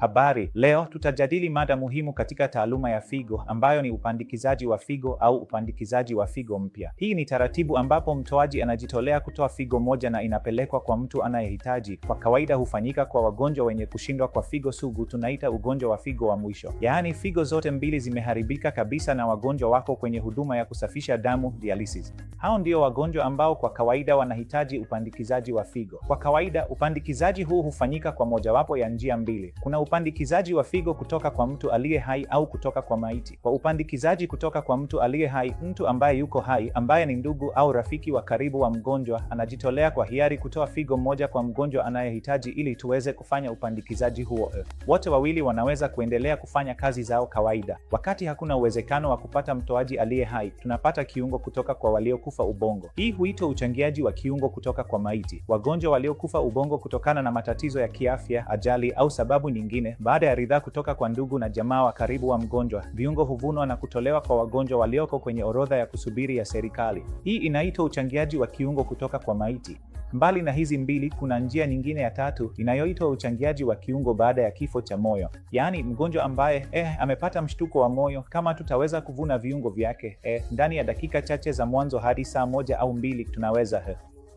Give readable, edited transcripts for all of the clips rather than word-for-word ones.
Habari, leo tutajadili mada muhimu katika taaluma ya figo ambayo ni upandikizaji wa figo au upandikizaji wa figo mpya. Hii ni taratibu ambapo mtoaji anajitolea kutoa figo moja na inapelekwa kwa mtu anayehitaji. Kwa kawaida hufanyika kwa wagonjwa wenye kushindwa kwa figo sugu, tunaita ugonjwa wa figo wa mwisho. Yaani figo zote mbili zimeharibika kabisa na wagonjwa wako kwenye huduma ya kusafisha damu, dialysis. Hao ndio wagonjwa ambao kwa kawaida wanahitaji upandikizaji wa figo. Kwa kawaida upandikizaji huu hufanyika kwa mojawapo ya njia mbili. Kuna upandikizaji wa figo kutoka kwa mtu aliye hai au kutoka kwa maiti. Kwa upandikizaji kutoka kwa mtu aliye hai, mtu ambaye yuko hai, ambaye ni ndugu au rafiki wa karibu wa mgonjwa, anajitolea kwa hiari kutoa figo moja kwa mgonjwa anayehitaji ili tuweze kufanya upandikizaji huo. Wote wawili wanaweza kuendelea kufanya kazi zao kawaida. Wakati hakuna uwezekano wa kupata mtoaji aliye hai, tunapata kiungo kutoka kwa waliokufa ubongo. Hii huitwa uchangiaji wa kiungo kutoka kwa maiti. Wagonjwa waliokufa ubongo kutokana na matatizo ya kiafya, ajali au sababu nyingine, baada ya ridhaa kutoka kwa ndugu na jamaa wa karibu wa mgonjwa, viungo huvunwa na kutolewa kwa wagonjwa walioko kwenye orodha ya kusubiri ya serikali. Hii inaitwa uchangiaji wa kiungo kutoka kwa maiti. Mbali na hizi mbili, kuna njia nyingine ya tatu inayoitwa uchangiaji wa kiungo baada ya kifo cha moyo. Yaani mgonjwa ambaye amepata mshtuko wa moyo, kama tutaweza kuvuna viungo vyake ndani ya dakika chache za mwanzo hadi saa moja au mbili, tunaweza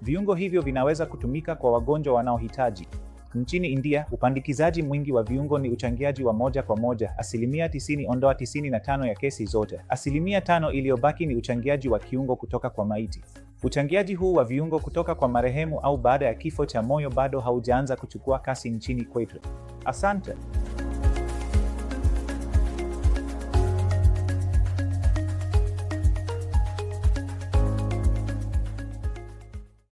viungo hivyo vinaweza kutumika kwa wagonjwa wanaohitaji. Nchini India, upandikizaji mwingi wa viungo ni uchangiaji wa moja kwa moja, 90% ya kesi zote. 5% iliyobaki ni uchangiaji wa kiungo kutoka kwa maiti. Uchangiaji huu wa viungo kutoka kwa marehemu au baada ya kifo cha moyo bado haujaanza kuchukua kasi nchini kwetu. Asante.